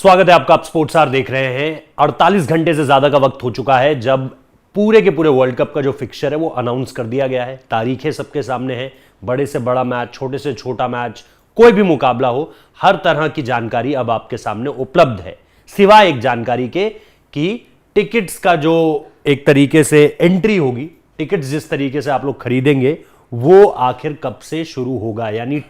स्वागत है आपका। आप स्पोर्ट्स आवर देख रहे हैं। 48 घंटे से ज्यादा का वक्त हो चुका है जब पूरे के पूरे वर्ल्ड कप का जो फिक्सचर है वो अनाउंस कर दिया गया है। तारीखें सबके सामने हैं। बड़े से बड़ा मैच, छोटे से छोटा मैच, कोई भी मुकाबला हो, हर तरह की जानकारी अब आपके सामने उपलब्ध है, सिवाय एक जानकारी के कि टिकट्स का जो एक तरीके से एंट्री होगी, टिकट्स जिस तरीके से आप लोग खरीदेंगे वो आखिर कब से शुरू होगा, यानी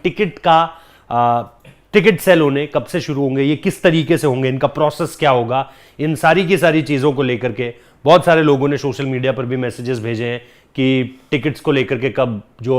टिकट सेल होने कब से शुरू होंगे, ये किस तरीके से होंगे, इनका प्रोसेस क्या होगा, इन सारी की सारी चीज़ों को लेकर के बहुत सारे लोगों ने सोशल मीडिया पर भी मैसेजेस भेजे हैं कि टिकट्स को लेकर के कब जो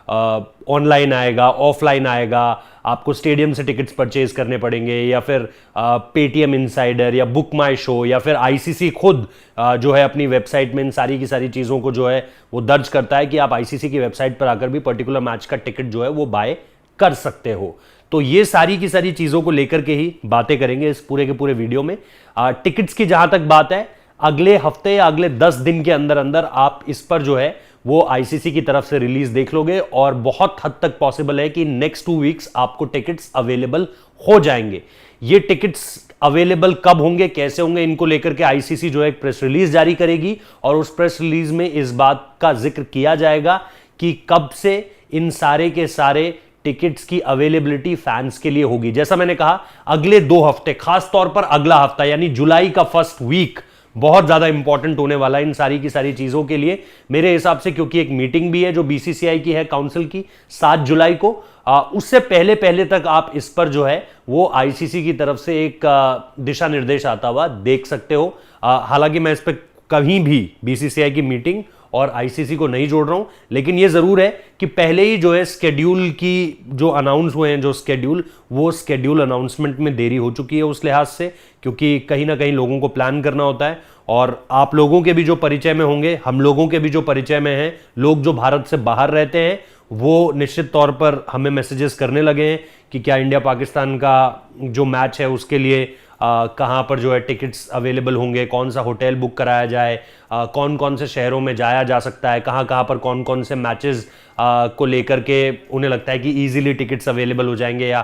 ऑनलाइन आएगा, ऑफलाइन आएगा, आपको स्टेडियम से टिकट्स परचेज करने पड़ेंगे या फिर पेटीएम इनसाइडर या बुक माई शो या फिर आईसीसी खुद जो है अपनी वेबसाइट में इन सारी की सारी चीज़ों को जो है वो दर्ज करता है कि आप आईसीसी की वेबसाइट पर आकर भी पर्टिकुलर मैच का टिकट जो है वो बाय कर सकते हो। तो ये सारी की सारी चीज़ों को लेकर के ही बातें करेंगे इस पूरे के पूरे वीडियो में। टिकट्स की जहां तक बात है, अगले हफ्ते या अगले 10 दिन के अंदर अंदर आप इस पर जो है वो आईसीसी की तरफ से रिलीज देख लोगे और बहुत हद तक पॉसिबल है कि नेक्स्ट 2 वीक्स आपको टिकट्स अवेलेबल हो जाएंगे। ये टिकट्स अवेलेबल कब होंगे, कैसे होंगे, इनको लेकर के आईसीसी जो है एक प्रेस रिलीज जारी करेगी और उस प्रेस रिलीज में इस बात का जिक्र किया जाएगा कि कब से इन सारे के सारे टिकट्स की अवेलेबिलिटी फैंस के लिए होगी। जैसा मैंने कहा, अगले 2 हफ्ते, खास तौर पर अगला हफ्ता यानी जुलाई का फर्स्ट वीक बहुत ज्यादा इंपॉर्टेंट होने वाला है इन सारी की सारी चीजों के लिए मेरे हिसाब से, क्योंकि एक मीटिंग भी है जो बीसीसीआई की है, काउंसिल की, 7 जुलाई को। उससे पहले पहले तक आप इस पर जो है वो आईसीसी की तरफ से एक दिशा निर्देश आता हुआ देख सकते हो। हालांकि मैं इस पर कहीं भी बीसीसीआई की मीटिंग और आईसीसी को नहीं जोड़ रहा हूं, लेकिन यह जरूर है कि पहले ही जो है स्केड्यूल की जो अनाउंस हुए हैं, जो स्केड्यूल, वो स्केड्यूल अनाउंसमेंट में देरी हो चुकी है उस लिहाज से, क्योंकि कहीं ना कहीं लोगों को प्लान करना होता है और आप लोगों के भी जो परिचय में होंगे, हम लोगों के भी जो परिचय में हैं, लोग जो भारत से बाहर रहते हैं वो निश्चित तौर पर हमें मैसेजेस करने लगे हैं कि क्या इंडिया पाकिस्तान का जो मैच है उसके लिए कहाँ पर जो है टिकट्स अवेलेबल होंगे, कौन सा होटल बुक कराया जाए, कौन कौन से शहरों में जाया जा सकता है, कहाँ कहाँ पर कौन कौन से मैचेस को लेकर के उन्हें लगता है कि इजीली टिकट्स अवेलेबल हो जाएंगे या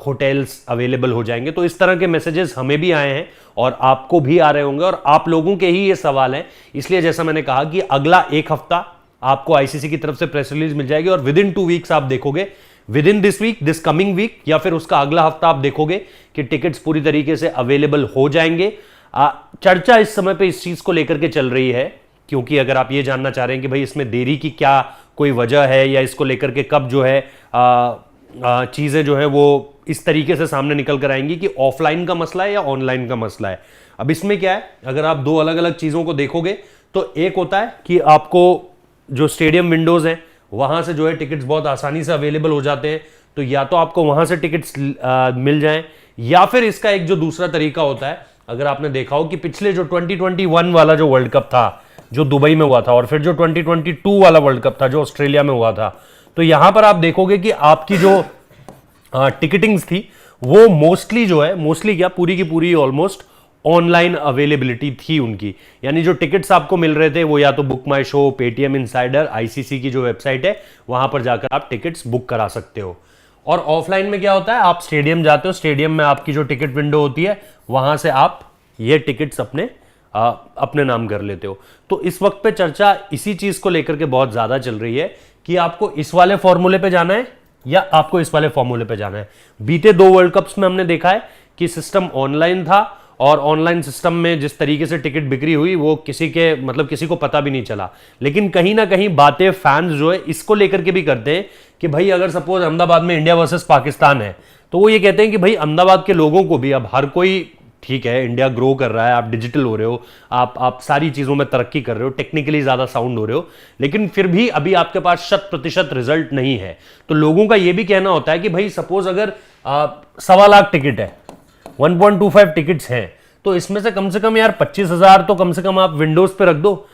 होटल्स अवेलेबल हो जाएंगे। तो इस तरह के मैसेजेस हमें भी आए हैं और आपको भी आ रहे होंगे और आप लोगों के ही ये सवाल है। इसलिए जैसा मैंने कहा कि अगला 1 हफ्ता आपको आईसीसी की तरफ से प्रेस रिलीज मिल जाएगी और विद इन 2 वीक्स आप देखोगे, within this week, this coming week या फिर उसका अगला हफ्ता आप देखोगे कि टिकट्स पूरी तरीके से अवेलेबल हो जाएंगे। चर्चा इस समय पे इस चीज को लेकर के चल रही है, क्योंकि अगर आप ये जानना चाह रहे हैं कि भाई इसमें देरी की क्या कोई वजह है या इसको लेकर के कब जो है चीजें जो है वो इस तरीके से सामने निकल कर आएंगी कि ऑफलाइन का मसला है या ऑनलाइन का मसला है। अब इसमें क्या है, अगर आप 2 अलग अलग चीजों को देखोगे तो एक होता है कि आपको जो स्टेडियम विंडोज हैं वहां से जो है टिकट्स बहुत आसानी से अवेलेबल हो जाते हैं, तो या तो आपको वहां से टिकट्स मिल जाएं या फिर इसका एक जो दूसरा तरीका होता है, अगर आपने देखा हो कि पिछले जो 2021 वाला जो वर्ल्ड कप था जो दुबई में हुआ था और फिर जो 2022 वाला वर्ल्ड कप था जो ऑस्ट्रेलिया में हुआ था, तो यहां पर आप देखोगे कि आपकी जो टिकटिंग्स थी वो मोस्टली क्या, पूरी की पूरी ऑलमोस्ट ऑनलाइन अवेलेबिलिटी थी उनकी। यानी जो टिकट्स आपको मिल रहे थे वो या तो बुक माई शो, पेटीएम इनसाइडर, आईसीसी की जो वेबसाइट है वहां पर जाकर आप टिकट्स बुक करा सकते हो। और ऑफलाइन में क्या होता है, आप स्टेडियम जाते हो, स्टेडियम में आपकी जो टिकट विंडो होती है वहां से आप ये टिकट्स अपने नाम कर लेते हो। तो इस वक्त पे चर्चा इसी चीज को लेकर के बहुत ज्यादा चल रही है कि आपको इस वाले फॉर्मूले पे जाना है या आपको इस वाले फॉर्मूले पे जाना है। बीते 2 वर्ल्ड कप्स में हमने देखा है कि सिस्टम ऑनलाइन था और ऑनलाइन सिस्टम में जिस तरीके से टिकट बिक्री हुई वो किसी को पता भी नहीं चला। लेकिन कहीं ना कहीं बातें फैंस जो है इसको लेकर के भी करते हैं कि भाई अगर सपोज अहमदाबाद में इंडिया वर्सेस पाकिस्तान है तो वो ये कहते हैं कि भाई अहमदाबाद के लोगों को भी, अब हर कोई, ठीक है, इंडिया ग्रो कर रहा है, आप डिजिटल हो रहे हो, आप सारी चीजों में तरक्की कर रहे हो, टेक्निकली ज्यादा साउंड हो रहे हो, लेकिन फिर भी अभी आपके पास 100% रिजल्ट नहीं है। तो लोगों का यह भी कहना होता है कि भाई सपोज अगर 1.25 लाख टिकट है, 1.25 टिकट्स हैं, तो इसमें से कम यार 25,000 तो कम से कम आप विंडोज पे रख दो।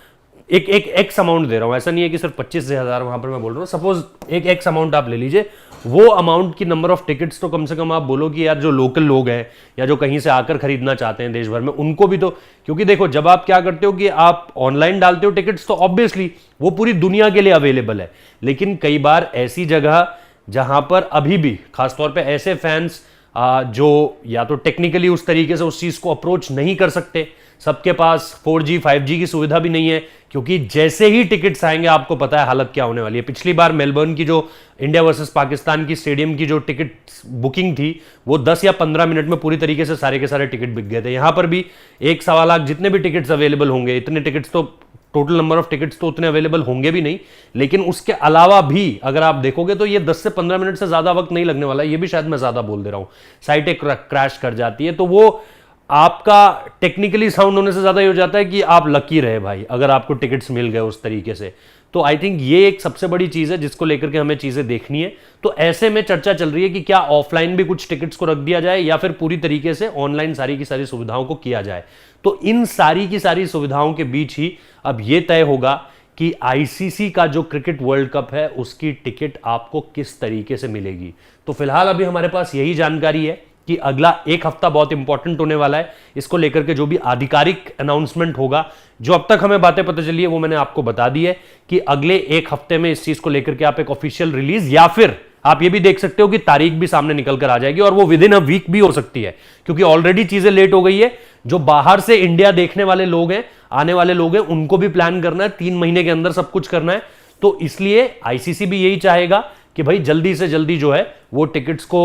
एक एक्स अमाउंट दे रहा हूं, ऐसा नहीं है कि सिर्फ 25,000 वहां पर मैं बोल रहा हूं, सपोज एक एक्स अमाउंट आप ले लीजिए, वो अमाउंट की नंबर ऑफ टिकट्स तो कम से कम आप बोलो कि यार जो लोकल लोग हैं या जो कहीं से आकर खरीदना चाहते हैं देश भर में, उनको भी तो, क्योंकि देखो जब आप क्या करते हो कि आप ऑनलाइन डालते हो टिकट्स तो ऑब्वियसली वो पूरी दुनिया के लिए अवेलेबल है, लेकिन कई बार ऐसी जगह जहां पर अभी भी खासतौर पर ऐसे फैंस जो या तो टेक्निकली उस तरीके से उस चीज को अप्रोच नहीं कर सकते, सबके पास 4G 5G की सुविधा भी नहीं है, क्योंकि जैसे ही टिकट्स आएंगे आपको पता है हालत क्या होने वाली है। पिछली बार मेलबर्न की जो इंडिया वर्सेस पाकिस्तान की स्टेडियम की जो टिकट बुकिंग थी वो 10 या 15 मिनट में पूरी तरीके से सारे के सारे टिकट बिक गए थे। यहां पर भी 1 सवा लाख जितने भी टिकट्स अवेलेबल होंगे, इतने टिकट्स तो टोटल नंबर ऑफ टिकट्स तो उतने अवेलेबल होंगे भी नहीं, लेकिन उसके अलावा भी अगर आप देखोगे तो ये 10 से 15 मिनट से ज्यादा वक्त नहीं लगने वाला है। ये भी शायद मैं ज्यादा बोल दे रहा हूं, साइट एक क्रैश कर जाती है, तो वो आपका टेक्निकली साउंड होने से ज्यादा ये हो जाता है कि आप लकी रहे भाई अगर आपको टिकट्स मिल गए उस तरीके से। तो आई थिंक ये एक सबसे बड़ी चीज है जिसको लेकर के हमें चीजें देखनी है। तो ऐसे में चर्चा चल रही है कि क्या ऑफलाइन भी कुछ टिकट्स को रख दिया जाए या फिर पूरी तरीके से ऑनलाइन सारी की सारी सुविधाओं को किया जाए। तो इन सारी की सारी सुविधाओं के बीच ही अब ये तय होगा कि आईसीसी का जो क्रिकेट वर्ल्ड कप है उसकी टिकट आपको किस तरीके से मिलेगी। तो फिलहाल अभी हमारे पास यही जानकारी है कि अगला एक हफ्ता बहुत इंपॉर्टेंट होने वाला है। इसको लेकर के जो भी आधिकारिक अनाउंसमेंट होगा, जो अब तक हमें बातें पता चली है वो मैंने आपको बता दी है कि अगले एक हफ्ते में इस चीज को लेकर के आप एक ऑफिशियल रिलीज, या फिर आप ये भी देख सकते हो कि तारीख भी सामने निकल कर आ जाएगी और वो विद इन अ वीक भी हो सकती है, क्योंकि ऑलरेडी चीजें लेट हो गई है। जो बाहर से इंडिया देखने वाले लोग हैं, आने वाले लोग हैं, उनको भी प्लान करना है, 3 महीने के अंदर सब कुछ करना है। तो इसलिए आईसीसी भी यही चाहेगा कि भाई जल्दी से जल्दी जो है वो टिकट्स को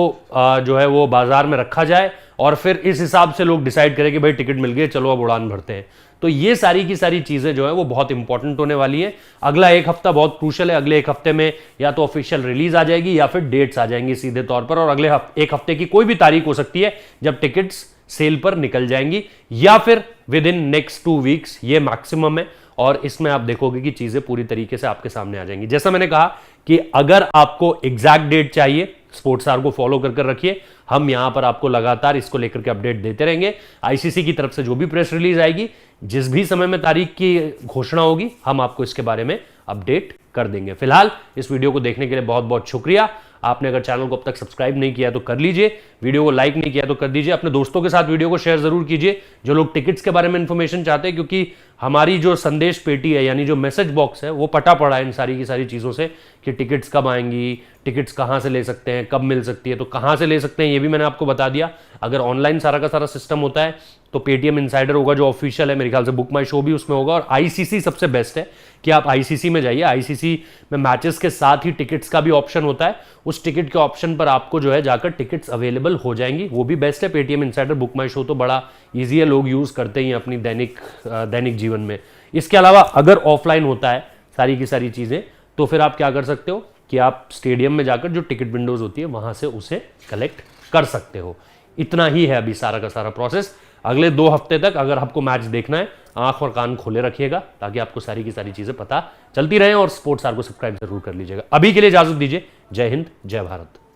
जो है वो बाजार में रखा जाए और फिर इस हिसाब से लोग डिसाइड करें कि भाई टिकट मिल गए, चलो अब उड़ान भरते हैं। तो ये सारी की सारी चीजें जो है वो बहुत इंपॉर्टेंट होने वाली है। अगला एक हफ्ता बहुत क्रूशल है। अगले एक हफ्ते में या तो ऑफिशियल रिलीज आ जाएगी या फिर डेट्स आ जाएंगी सीधे तौर पर, और अगले एक हफ्ते की कोई भी तारीख हो सकती है जब टिकट्स सेल पर निकल जाएंगी, या फिर विद इन नेक्स्ट 2 वीक्स, ये मैक्सिमम है। और इसमें आप देखोगे कि चीजें पूरी तरीके से आपके सामने आ जाएंगी। जैसा मैंने कहा कि अगर आपको एग्जैक्ट डेट चाहिए, स्पोर्ट्सआर को फॉलो कर रखिए, हम यहां पर आपको लगातार इसको लेकर के अपडेट देते रहेंगे। आईसीसी की तरफ से जो भी प्रेस रिलीज आएगी, जिस भी समय में तारीख की घोषणा होगी, हम आपको इसके बारे में अपडेट कर देंगे। फिलहाल इस वीडियो को देखने के लिए बहुत बहुत शुक्रिया। आपने अगर चैनल को अब तक सब्सक्राइब नहीं किया तो कर लीजिए, वीडियो को लाइक नहीं किया तो कर दीजिए, अपने दोस्तों के साथ वीडियो को शेयर जरूर कीजिए जो लोग टिकट्स के बारे में इंफॉर्मेशन चाहते हैं, क्योंकि हमारी जो संदेश पेटी है यानी जो मैसेज बॉक्स है वो पटा पड़ा है इन सारी की सारी चीज़ों से कि टिकट्स कब आएंगी, टिकट्स कहाँ से ले सकते हैं, कब मिल सकती है। तो कहाँ से ले सकते हैं ये भी मैंने आपको बता दिया। अगर ऑनलाइन सारा का सारा सिस्टम होता है तो पेटीएम इनसाइडर होगा जो ऑफिशियल है, मेरे ख्याल से बुक माई शो भी उसमें होगा, और आईसीसी सबसे बेस्ट है कि आप आईसीसी में जाइए। आईसीसी में मैचेस के साथ ही टिकट्स का भी ऑप्शन होता है, उस टिकट के ऑप्शन पर आपको जो है जाकर टिकट्स अवेलेबल हो जाएंगी, वो भी बेस्ट है। पेटीएम इनसाइडर, बुक माई शो तो बड़ा ईजी है, लोग यूज करते ही अपनी दैनिक जीवन में। इसके अलावा अगर ऑफलाइन होता है सारी की सारी चीजें, तो फिर आप क्या कर सकते हो कि आप स्टेडियम में जाकर जो टिकट विंडोज होती है वहां से उसे कलेक्ट कर सकते हो। इतना ही है अभी सारा का सारा प्रोसेस। अगले 2 हफ्ते तक अगर आपको मैच देखना है, आंख और कान खोले रखिएगा ताकि आपको सारी की सारी चीजें पता चलती रहें, और स्पोर्ट्सआर को सब्सक्राइब जरूर कर लीजिएगा। अभी के लिए इजाजत दीजिए। जय हिंद, जय भारत।